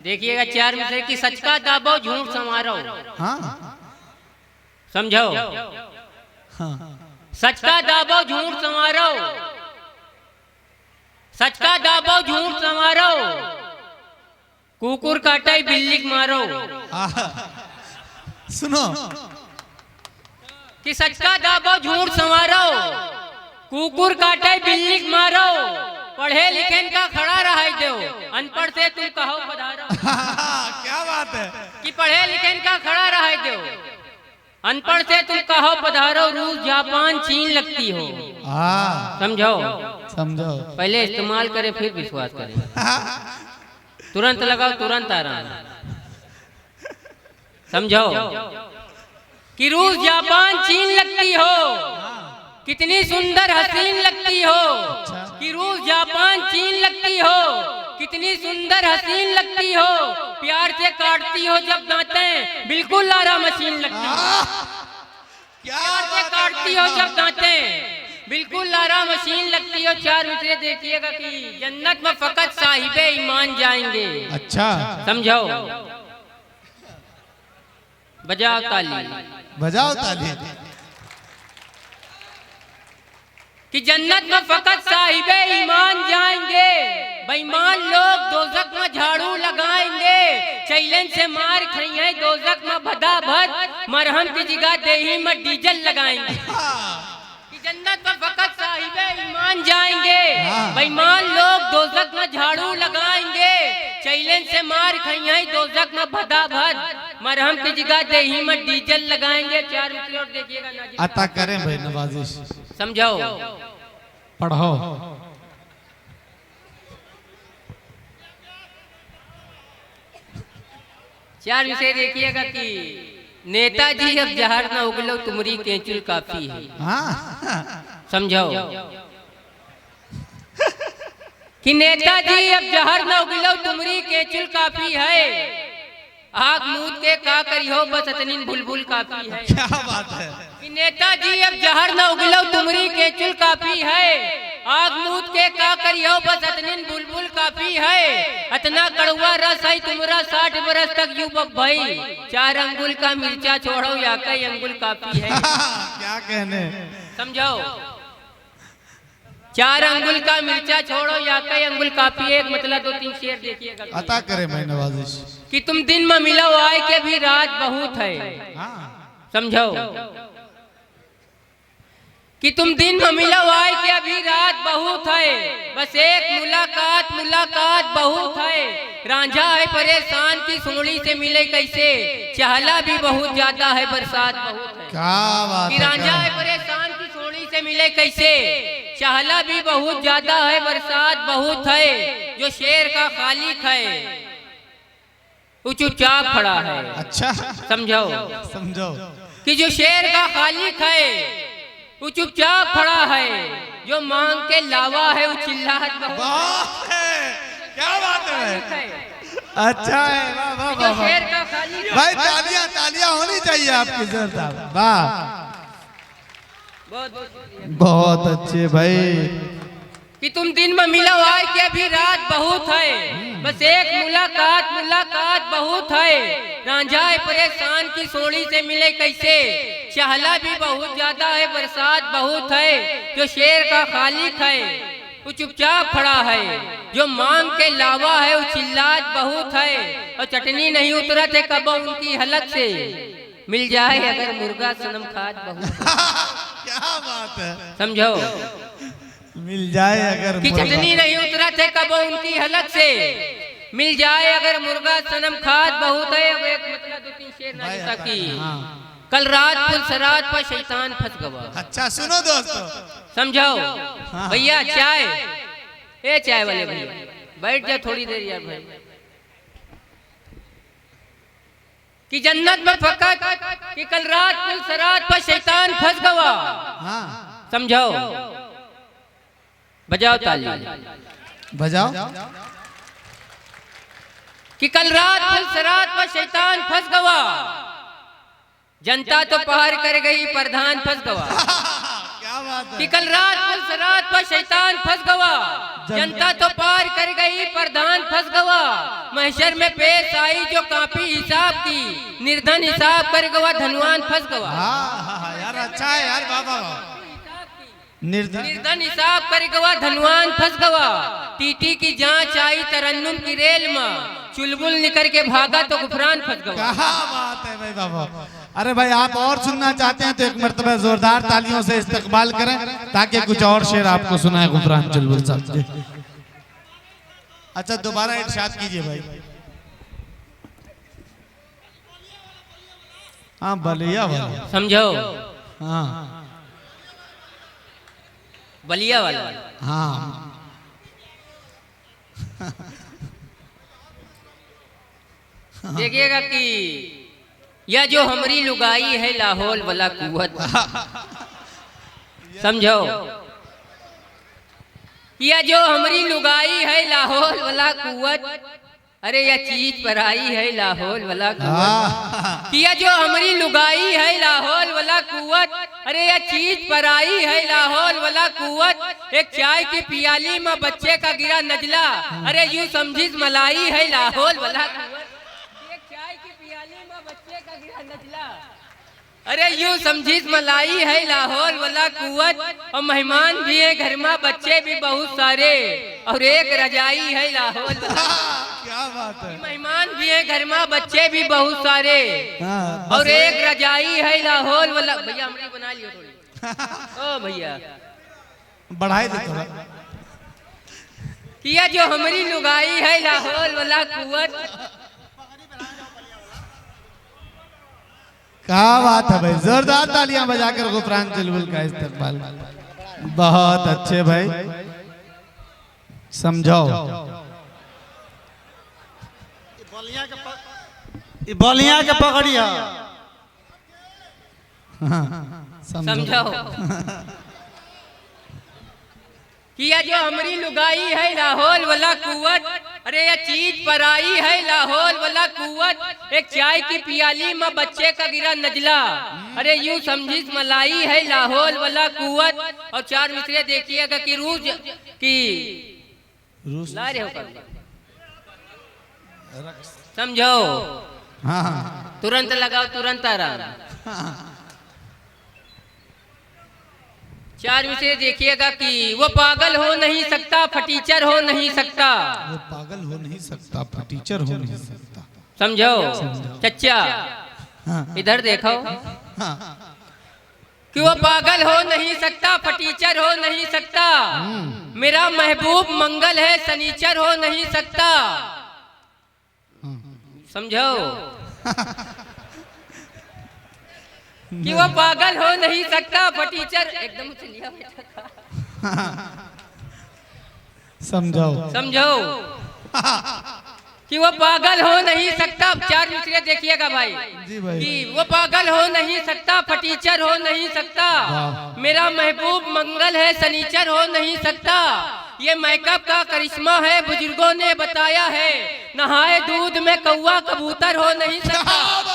देखिएगा चार में से कि सच का दाबो झूठ संवारो। हाँ समझो। हाँ सच का दाबो झूठ संवारो, सच का दाबो झूठ संवारो, कुकुर काटे बिल्ली को मारो। सुनो कि सच का दाबो झूठ संवारो, कुकुर काटे बिल्ली को मारो, पढ़े लिखे का खड़ा रहा दो, अनपढ़ से तुम कहो पधारो। क्या बात है कि पढ़े लिखे का खड़ा रहा दो, अनपढ़ से तुम कहो पधारो, रूस जापान चीन लगती हो। समझो समझो। पहले इस्तेमाल करें फिर विश्वास करें। तुरंत लगाओ तुरंत आराम। समझो कि रूस जापान चीन लगती हो, कितनी सुंदर हसीन लगती हो। कि रूस जापान चीन लगती हो, कितनी सुंदर हसीन लगती हो, प्यार से काटती हो जब दांतें, बिल्कुल लारा मशीन लगती हो। प्यार से काटती हो जब दांतें, बिल्कुल लारा मशीन लगती हो। चार मित्र देखिएगा कि जन्नत में फकत साहिबे ईमान जाएंगे। अच्छा समझो। बजाओ ताली, बजाओ ताली। कि जन्नत में फकत साहिबे ईमान जाएंगे, बेईमान लोग दोजख में झाड़ू लगाएंगे, चैलेंज से मार खाएंगे दोजख में भदा भद, मरहम की जगह देही में डीजल लगाएंगे। कि जन्नत में फकत साहिबे ईमान जाएंगे, बेईमान लोग दोजख में झाड़ू लगाएंगे, चैलेंज से मार खाएंगे दोजख में भदा भद, मरहम की जगह देही में डीजल लगाएंगे। चार मित्रों देखिएगा अता करें भाई नवाजिश। समझो। पढ़ो। चार विषय देखिएगा कि नेताजी अब जहर न उगलो तुमरी केंचुल काफी है। समझो कि नेताजी अब जहर न उगलो तुमरी केंचुल काफी है, आग मूद के का करियो बस इतनी बुलबुल काफी है। क्या बात है कि नेताजी अब जहर न उगलो तुमरी केंचुल काफी है, आग मूद के का करियो बस इतनी बुलबुल काफी है। इतना कड़वा रस है तुमरा 60 बरस तक यूं भाई, 4 अंगुल का मिर्चा छोड़ो या कई अंगुल काफी है। क्या कहने। समझो। 4 अंगुल का मिर्चा छोड़ो या कई अंगुल काफी है। एक मतलब 2-3 शेर देखिएगा। अता करे मैं नवाजिश। कि तुम दिन में मिलो आए के भी रात बहुत है। समझो कि तुम दिन में मिलो आए के अभी रात बहुत है, बस एक मुलाकात मुलाकात बहुत है। रांझा है परेशान की सुंगड़ी से मिले कैसे, चहला भी बहुत ज्यादा है बरसात बहुत है। क्या बात कि है। रांझा है परेशान की सुंगड़ी से मिले कैसे, चहला भी बहुत ज्यादा है बरसात बहुत है। जो शेर का खालिक है वो चुपचाप खड़ा है। अच्छा समझो। समझो कि जो शेर का खालिक है वो चुपचाप खड़ा है, जो मांग के लावा है वो चिल्लाहट बहुत है। क्या बात है। अच्छा है। वाह वाह जो वाह शेर का खालिक भाई तालियां तालियां होनी चाहिए आपकी जोरदार। वाह बहुत अच्छे भाई। कि तुम दिन में मिलो आए कि अभी रात बहुत है, बस एक मुलाकात मुलाकात बहुत है। रांझा है परेशान की सोड़ी से मिले कैसे, चहला भी बहुत ज्यादा है बरसात बहुत है। जो शेर का खालिक है वो चुपचाप खड़ा है, जो मांग के लावा है वो चिल्लात बहुत है। और चटनी नहीं उतरत है कब उनकी हलक से, मिल जाए अगर मुर्गा सनम खात बहुत। क्या बात है। समझो। मिल जाए अगर कि चटनी नहीं उतरत है कब उनकी हलक से, मिल जाए अगर मुर्गा सनम खात बहुत है। अब एक मतलब 2-3 शेर ना की। कल रात पुलसरात पर शैतान फंस गवा। अच्छा सुनो दोस्तों। समझो। भैया चाय, ए चाय वाले भैया बैठ जा थोड़ी देर यार भाई। कि जन्नत में फकत कि कल रात पुलसरात पर शैतान फंस गवा। समझो। बजाओ ताली। बजाओ। कि कल रात पुलसरात पर शैतान फंस गवा, जनता तो पार कर गई प्रधान फंस गवा। क्या बात है। कि कल रात पुलसरात पर शैतान फंस गवा, जनता तो पार कर गई प्रधान फंस गवा, महशर में पेश आई जो कापी हिसाब की, निर्धन हिसाब कर गवा धनवान फंस गवा। हाँ यार अच्छा है यार बाबा। निर्धन हिसाब कर गवा धनवान फंस गवा, टीटी की जांच आई तरन्नुम की रेल में, चुलबुल निकल के भागा तो गुफरान फंस गवा। क्या बात है भाई बाबा। अरे भाई आप और सुनना चाहते हैं तो एक मर्तबा जोरदार तालियों से इस्तकबाल करें ताकि कुछ और शेर आपको सुनाए गुफरान चुलबुल साहब के। अच्छा दोबारा इरशाद कीजिए भाई। हाँ बलिया वाला समझो, हाँ बलिया वाला। हाँ देखिएगा कि यह जो हमारी लुगाई है लाहौल वाला कुवत, समझो, यह जो हमारी लुगाई है लाहौल वाला कुवत, अरे यह चीज पर आई है लाहौल वाला कुवत, यह जो हमारी लुगाई है लाहौल वाला कुवत, अरे यह चीज पर आई है लाहौल वाला कुवत, एक चाय की पियाली में बच्चे का गिरा नजला, अरे यूं समझिस मलाई है लाहौल वाला कुवत, एक चाय की पियाली में बच्चे का गिरा नजला, अरे यूं समझिस मलाई है लाहौल वाला कुवत, और मेहमान भी है घर में बच्चे भी बहुत सारे, और एक रजाई है लाहौल वाला। क्या बात है। मेहमान भी है घर में बच्चे भी बहुत सारे, और एक रजाई है लाहौल वाला। भैया हमारी बना लियो थोड़ी। ओ भैया बढ़ाई दे थोड़ा। किया जो हमारी लुगाई है लाहौल वाला कुवत। क्या बात है भाई, जोरदार तालियां बजाकर गुफरान चुलबुल का इस्तकबाल। बहुत अच्छे भाई, समझाओ। बलिया के पकड़िया। समझाओ किया जो हमारी लुगाई है लाहौल वाला कुवत, अरे यह चीज पर आई है लाहौल वाला कुवत, एक चाय की पियाली में बच्चे का गिरा नजला, अरे यूं समझिस मलाई है लाहौल वाला कुवत। और चार मिसरे देखिएगा कि रूज की ला रहे हो, समझो, हाँ तुरंत लगाओ तुरंत आराम। चार मिसरे देखिएगा कि वो पागल हो नहीं सकता, फटीचर हो नहीं सकता, वो पागल हो नहीं सकता, टीचर हो नहीं सकता, समझो चच्चा। इधर देखो कि वो पागल हो नहीं सकता, फटीचर हो नहीं सकता, मेरा महबूब मंगल है सनीचर हो नहीं सकता, समझो कि वो पागल हो नहीं सकता, फटीचर एकदम चलिया समझाओ। समझो कि वो पागल हो नहीं सकता। चार मिसरे देखिएगा भाई जी भाई। कि वो पागल हो नहीं सकता, फटीचर हो नहीं सकता, मेरा महबूब मंगल है सनीचर हो नहीं सकता, ये मेकअप का करिश्मा है बुजुर्गों ने बताया है, नहाए दूध में कौवा कबूतर हो नहीं सकता।